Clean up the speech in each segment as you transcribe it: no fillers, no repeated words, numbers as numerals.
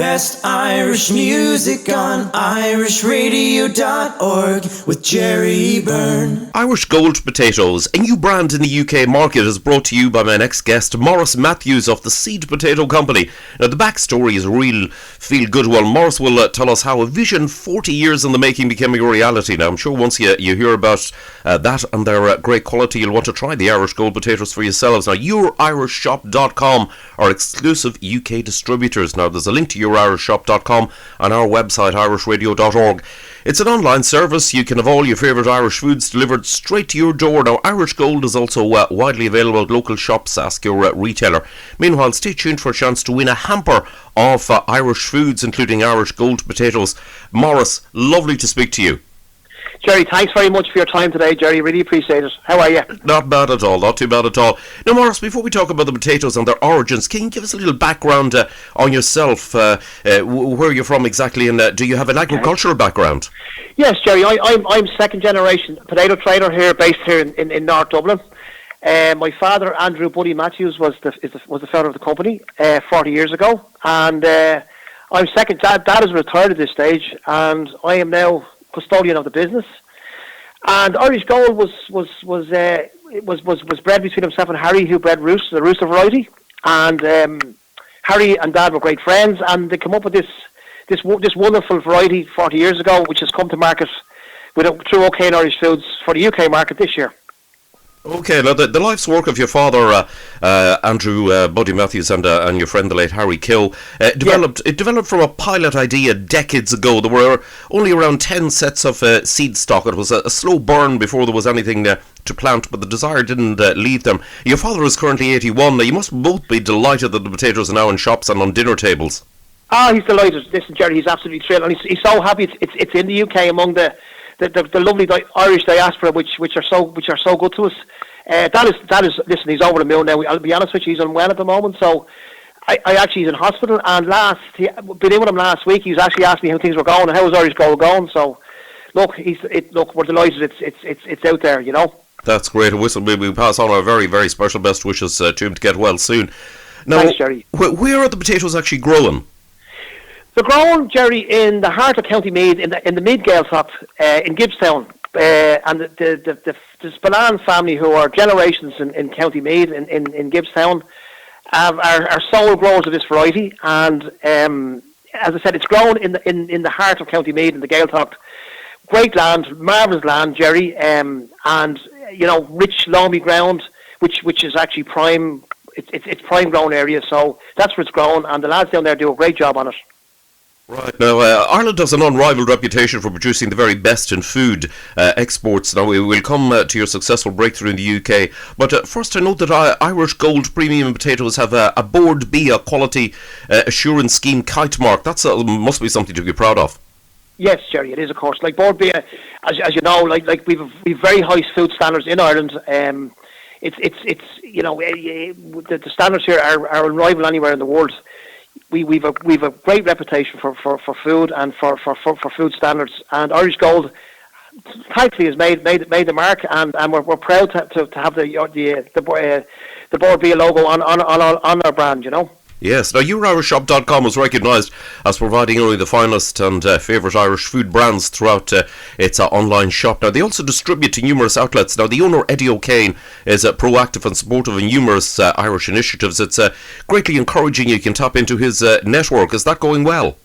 best Irish music on irishradio.org with Jerry Byrne. Irish Gold Potatoes, a new brand in the UK market, is brought to you by my next guest, Maurice Mathews of the Seed Potato Company. Now, the backstory is a real feel-good one. Maurice will tell us how a vision 40 years in the making became a reality. Now, I'm sure once you hear about that and their great quality, you'll want to try the Irish Gold Potatoes for yourselves. Now, yourishshop.com are exclusive UK distributors. Now, there's a link to yourishshop.com on our website, irishradio.org. It's an online service. You can have all your favourite Irish foods delivered straight to your door. Now, Irish Gold is also widely available at local shops. Ask your retailer. Meanwhile, stay tuned for a chance to win a hamper of Irish foods, including Irish Gold Potatoes. Maurice, lovely to speak to you. Jerry, thanks very much for your time today, Jerry. Really appreciate it. How are you? Not bad at all. Not too bad at all. Now, Maurice, before we talk about the potatoes and their origins, can you give us a little background on yourself, where you're from exactly, and do you have an agricultural background? Yes, Jerry. I'm second generation potato trader here, based here in North Dublin. My father, Andrew Buddy Mathews, was the founder of the company 40 years ago, and I'm second. Dad is retired at this stage, and I am now custodian of the business. And Irish Gold was bred between himself and Harry, who bred the Rooster variety. And Harry and Dad were great friends, and they came up with this wonderful variety 40 years ago, which has come to market through OK and Irish Foods for the UK market this year. Okay, now the life's work of your father, Andrew Buddy Mathews, and your friend, the late Harry Kill, developed from a pilot idea decades ago. There were only around 10 sets of seed stock. It was a slow burn before there was anything to plant, but the desire didn't leave them. Your father is currently 81. Now, you must both be delighted that the potatoes are now in shops and on dinner tables. He's delighted. Listen, Jerry, he's absolutely thrilled, and he's so happy it's in the UK among the lovely Irish diaspora, which are so good to us. That is. Listen, he's over the moon now. I'll be honest with you, he's unwell at the moment, so he's in hospital. And been in with him last week. He was actually asking me how things were going and how was Irish Gold going. So, look, we're delighted. It's out there, you know. That's great. We pass on our very, very special best wishes to him to get well soon. Now, thanks, Jerry. Where are the potatoes actually growing? They're grown, Jerry, in the heart of County Meath, in the Meath Gaeltacht, in Gibbstown, and the Spillane family, who are generations in County Meath, in Gibbstown, are sole growers of this variety. And as I said, it's grown in the heart of County Meath, in the Gaeltacht. Great land, marvellous land, Jerry, and rich loamy ground, which is actually prime. It's prime grown area, so that's where it's grown, and the lads down there do a great job on it. Right. Now, Ireland has an unrivaled reputation for producing the very best in food exports. Now, we will come to your successful breakthrough in the UK. But first, I note that Irish Gold Premium Potatoes have a Board B, a quality assurance scheme kite mark. That must be something to be proud of. Yes, Jerry, it is, of course. Like Board B, as you know, like we've very high food standards in Ireland. The standards here are unrivaled anywhere in the world. We've a great reputation for food and for food standards, and Irish Gold thankfully has made the mark, and we're proud to have the Board B logo on our brand, you know. Yes. Now, yourishshop.com was recognised as providing only the finest and favourite Irish food brands throughout its online shop. Now, they also distribute to numerous outlets. Now, the owner, Eddie O'Kane, is proactive and supportive in numerous Irish initiatives. It's greatly encouraging. You can tap into his network. Is that going well?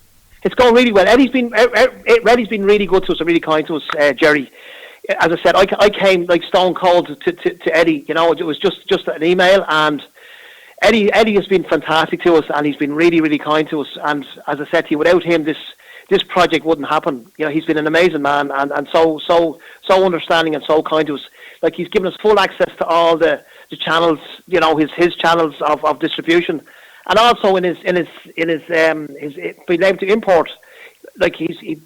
It's going really well. Eddie's been really good to us and really kind to us, Jerry. As I said, I came like stone cold to Eddie. You know, it was just an email, and Eddie has been fantastic to us, and he's been really, really kind to us. And as I said to you, without him, this project wouldn't happen. You know, he's been an amazing man, and so understanding and so kind to us. Like, he's given us full access to all the channels, you know, his channels of distribution, and also in his being able to import. Like, he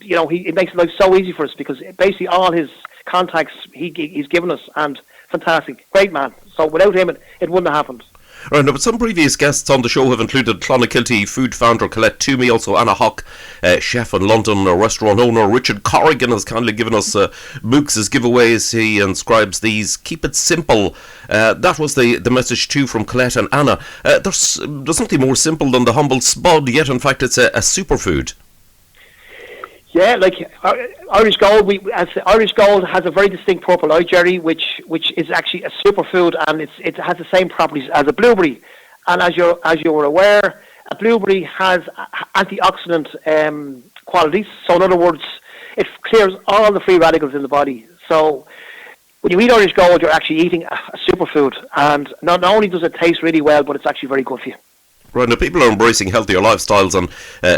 makes life so easy for us, because basically all his contacts he's given us, and fantastic, great man. So without him, it wouldn't have happened. Right, now, but some previous guests on the show have included Clonakilty food founder Colette Toomey, also Anna Hock, chef in London, restaurant owner Richard Corrigan has kindly given us Mooks' giveaways. He inscribes these. Keep it simple. That was the message too from Colette and Anna. There's nothing more simple than the humble spud, yet in fact it's a superfood. Yeah, like Irish Gold, Irish Gold has a very distinct purple eye, Jerry, which is actually a superfood, and it has the same properties as a blueberry. And as you're aware, a blueberry has antioxidant qualities. So in other words, it clears all the free radicals in the body. So when you eat Irish Gold, you're actually eating a superfood, and not only does it taste really well, but it's actually very good for you. Right, now people are embracing healthier lifestyles and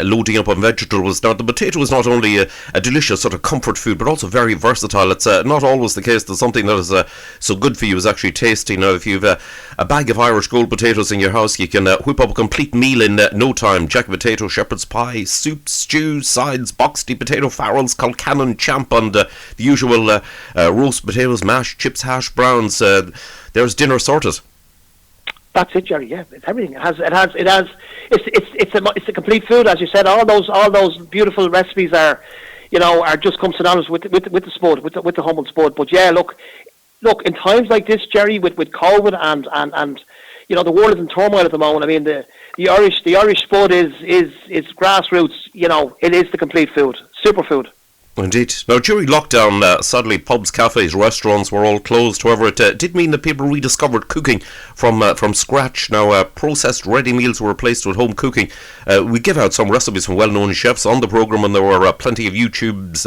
loading up on vegetables. Now the potato is not only a delicious sort of comfort food, but also very versatile. It's not always the case that something that is so good for you is actually tasty. Now if you've a bag of Irish Gold potatoes in your house, you can whip up a complete meal in no time. Jack potato, shepherd's pie, soup, stew, sides, boxty potato farrells, colcannon, champ, and the usual roast potatoes, mash, chips, hash browns. There's dinner sorted. That's it, Jerry. Yeah, it's everything. It's a complete food, as you said. All those beautiful recipes are just come synonymous with the spud, with the humble spud. But yeah, look, in times like this, Jerry, with COVID and the world is in turmoil at the moment. I mean, the Irish spud is grassroots. It is the complete food, superfood. Indeed. Now, during lockdown, sadly, pubs, cafes, restaurants were all closed. However, it did mean that people rediscovered cooking from scratch. Now, processed ready meals were replaced with home cooking. We give out some recipes from well-known chefs on the programme, and there were plenty of YouTube's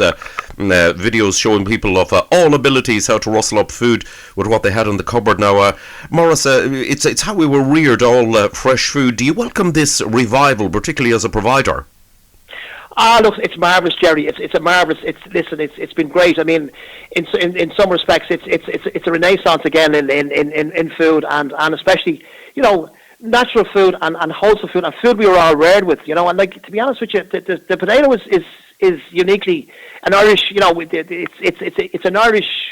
videos showing people of all abilities how to rustle up food with what they had in the cupboard. Now, Maurice, it's how we were reared, all fresh food. Do you welcome this revival, particularly as a provider? Look, it's marvellous, Jerry. It's a marvellous. It's been great. I mean, in some respects, it's a renaissance again in food and especially natural food and wholesome food and food we were all reared with. And like, to be honest with you, the potato is uniquely an Irish. It's an Irish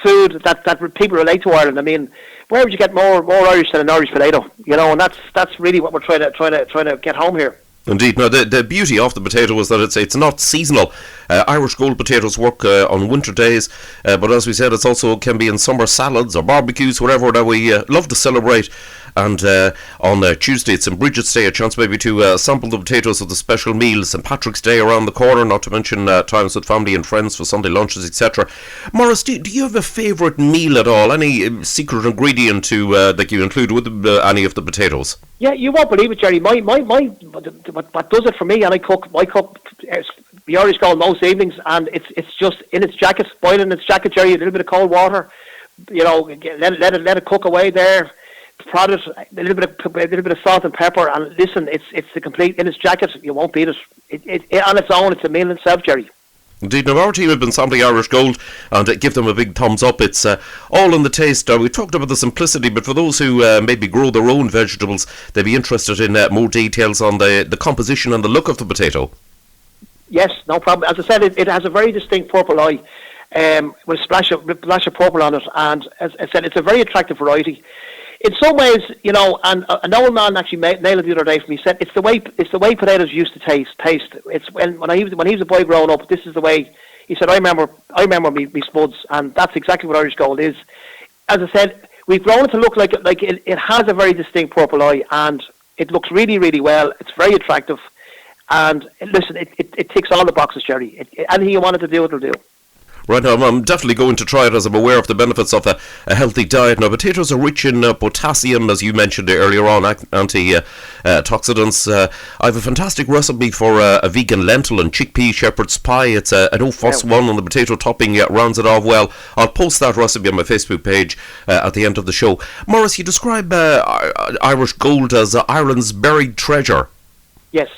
food that people relate to Ireland. I mean, where would you get more Irish than an Irish potato? And that's really what we're trying to get home here. Indeed. Now, the beauty of the potato is that it's not seasonal. Irish Gold potatoes work on winter days, but as we said, it also can be in summer salads or barbecues, whatever that we love to celebrate. And on Tuesday, it's St. Bridget's Day, a chance maybe to sample the potatoes of the special meals. St. Patrick's Day around the corner, not to mention times with family and friends for Sunday lunches, etc. Maurice, do you have a favourite meal at all? Any secret ingredient that you include with any of the potatoes? Yeah, you won't believe it, Jerry. What does it for me, and I cook the Irish Gold most evenings, and it's just in its jacket, boiling its jacket, Jerry. A little bit of cold water, let it cook away there. Prod it, a little bit of salt and pepper, and listen, it's the complete in its jacket. You won't beat it. It on its own, it's a meal in itself, Jerry. Indeed. Now, our team have been sampling Irish Gold, and give them a big thumbs up. It's all in the taste. We talked about the simplicity, but for those who maybe grow their own vegetables, they'd be interested in more details on the composition and the look of the potato. Yes, no problem. As I said, it has a very distinct purple eye with a splash of purple on it, and as I said, it's a very attractive variety. In some ways, and an old man actually nailed it the other day for me. He said it's the way potatoes used to taste. It's when he was a boy growing up. This is the way he said. I remember me spuds, and that's exactly what Irish Gold is. As I said, we've grown it to look like it has a very distinct purple eye, and it looks really, really well. It's very attractive, and listen, it ticks all the boxes, Jerry. Anything you wanted to do, it'll do. Right, now I'm definitely going to try it as I'm aware of the benefits of a healthy diet. Now, potatoes are rich in potassium, as you mentioned earlier on, antioxidants. I have a fantastic recipe for a vegan lentil and chickpea shepherd's pie. It's a no-fuss one, and the potato topping rounds it off well. I'll post that recipe on my Facebook page at the end of the show. Maurice, you describe Irish Gold as Ireland's buried treasure. Yes.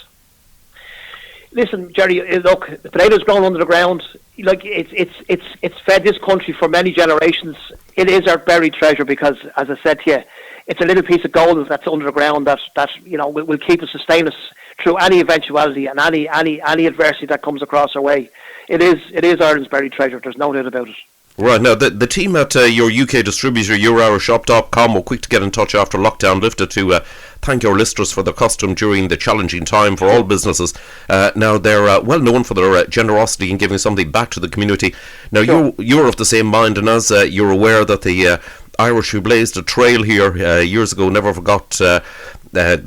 Listen, Jerry, look, the potatoes grown under the ground. Like it's fed this country for many generations. It is our buried treasure because, as I said to you, it's a little piece of gold that's under the ground that will keep us, sustain us through any eventuality and any adversity that comes across our way. It is Ireland's buried treasure. There's no doubt about it. Right, now the team at your UK distributor, YourIrishShop.com, were quick to get in touch after lockdown lifted to thank our listeners for their custom during the challenging time for all businesses. Now they're well known for their generosity in giving something back to the community. Now you're of the same mind, and as you're aware that the Irish who blazed a trail here years ago never forgot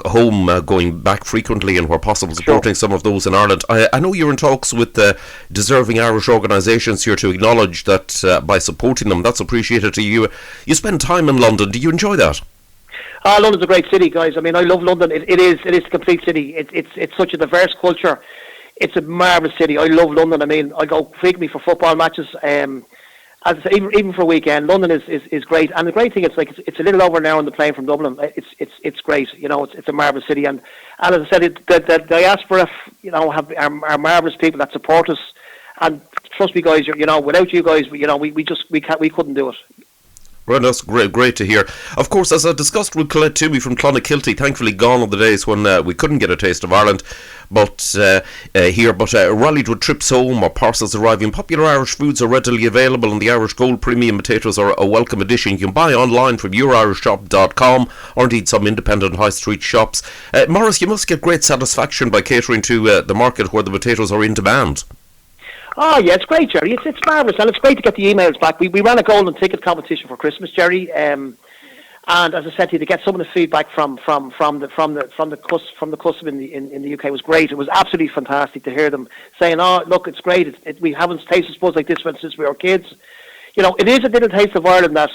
home, going back frequently and where possible supporting some of those in Ireland. I know you're in talks with deserving Irish organisations here to acknowledge that by supporting them, that's appreciated to you. You spend time in London. Do you enjoy that? London's a great city, guys. I mean, I love London. It is a complete city. It's such a diverse culture. It's a marvellous city. I love London. I mean, I go frequently for football matches. As I say, even for a weekend, London is great. And the great thing, it's a little over an hour on the plane from Dublin. It's great. You know, it's a marvellous city. And as I said, the diaspora, are marvellous people that support us. And trust me, guys, without you guys, we couldn't do it. Right, that's great to hear. Of course, as I discussed with Colette Toomey from Clonakilty, thankfully gone are the days when we couldn't get a taste of Ireland, but rallied with trips home or parcels arriving. Popular Irish foods are readily available, and the Irish Gold Premium potatoes are a welcome addition. You can buy online from YourIrishShop.com or indeed some independent high street shops. Maurice, you must get great satisfaction by catering to the market where the potatoes are in demand. Oh yeah, it's great, Jerry. It's marvellous, and it's great to get the emails back. We ran a golden ticket competition for Christmas, Jerry, and as I said to you, to get some of the feedback from the custom in the UK was great. It was absolutely fantastic to hear them saying, "Oh, look, it's great. We haven't tasted spuds like this since we were kids." You know, it is a little taste of Ireland that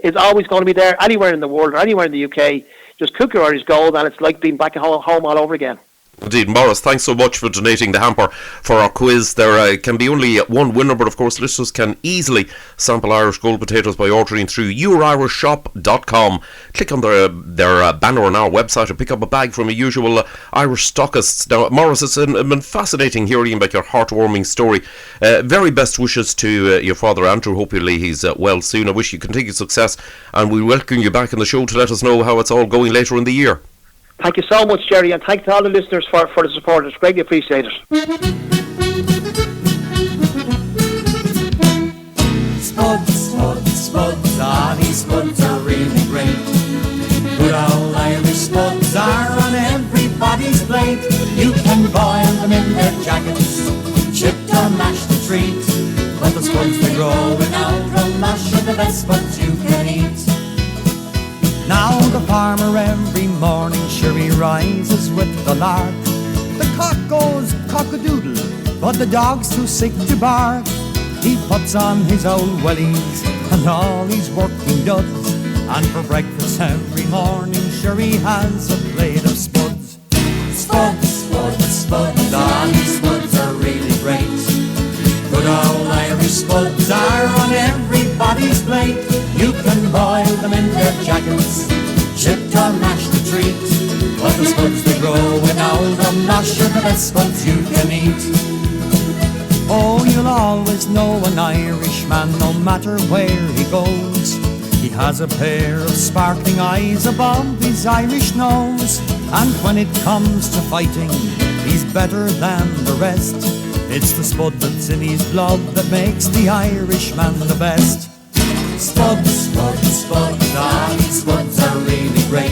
is always going to be there anywhere in the world or anywhere in the UK. Just cook your Irish gold, and it's like being back at home all over again. Indeed. Maurice, thanks so much for donating the hamper for our quiz. There can be only one winner, but of course listeners can easily sample Irish Gold potatoes by ordering through YourIrishShop.com. Click on their banner on our website and pick up a bag from a usual Irish stockists. Now, Maurice, it's been fascinating hearing about your heartwarming story. Very best wishes to your father Andrew. Hopefully he's well soon. I wish you continued success, and we welcome you back on the show to let us know how it's all going later in the year. Thank you so much, Jerry, and thank to all the listeners for the support. It's greatly appreciated. Spuds, ah, these spuds are really great. Good old Irish spuds are on everybody's plate. You can boil them in their jackets, chipped or mashed to treat. But the spuds they grow in our mash are the best spuds you can eat. Now the farmer every morning sure he rises with the lark. The cock goes cock-a-doodle, but the dog's too sick to bark. He puts on his old wellies and all his working duds, and for breakfast every morning sure he has a plate of spuds. Spuds, ah, these spuds are really great. Good old Irish spuds are on everybody's plate. You can boil them in their jackets, chipped or mashed to treat. But the spuds they grow in old mash are the best spuds you can eat. Oh, you'll always know an Irishman no matter where he goes. He has a pair of sparkling eyes above his Irish nose, and when it comes to fighting, he's better than the rest. It's the spud that's in his blood that makes the Irishman the best. Spuds, ah, these spuds are really great.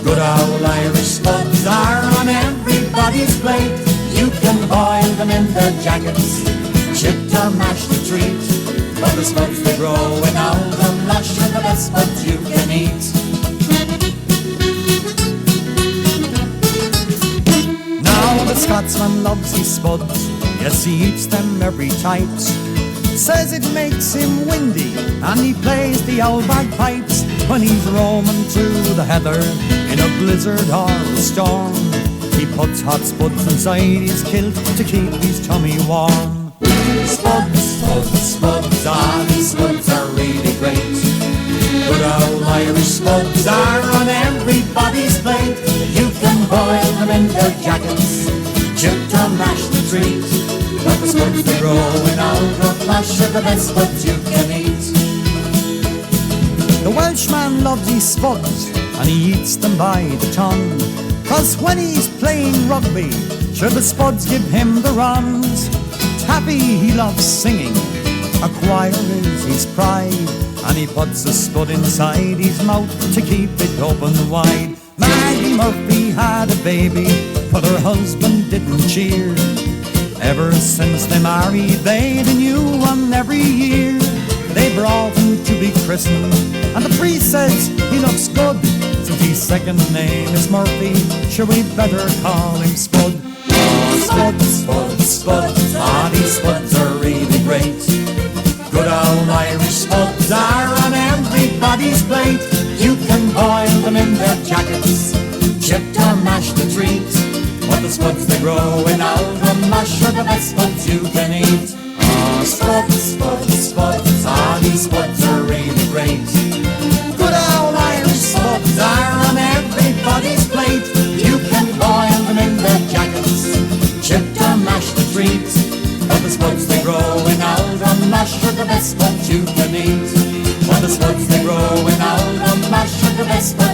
Good old Irish spuds are on everybody's plate. You can boil them in their jackets, chipped or mashed to treat. But the spuds they grow in old mash are the best spuds you can eat. Now the Scotsman loves his spuds, yes he eats them every types. Says it makes him windy, and he plays the old bagpipes when he's roaming through the heather in a blizzard or a storm. He puts hot spuds inside his kilt to keep his tummy warm. Spuds, ah, these spuds are really great. Good old Irish spuds are on everybody's plate. You can boil them in their jackets, chipped or mashed to treat. But the spuds they grow in old mash are the best spuds you can eat. The Welshman loves his spuds, and he eats them by the ton. 'Cause when he's playing rugby, sure the spuds give him the runs. Tappy he loves singing, A quire is his pride, and he puts a spud inside his mouth to keep it open wide. Maggie Murphy had a baby, but her husband didn't cheer. Ever since they married, they'd a new one every year. They brought him to be christened, and the priest says he looks good. Since his second name is Murphy, sure we better call him Spud. Oh, Spud, Spud, Spud, ah, these Spuds are really great. Good old Irish Spuds are on everybody's plate. You can boil them in their jackets, chipped or mashed to treat. But the Spuds they grow in Aldrum mash are the best Spuds you can eat. Oh, Spuds, Spuds, Spuds, ah, these Spuds are really great. Good old Irish Spuds are on everybody's plate. You can boil them in their jackets, chipped or mashed to treat. But the Spuds they grow in Aldrum mash are the best Spuds you can eat. But the Spuds they grow in Aldrum mash are the best Spuds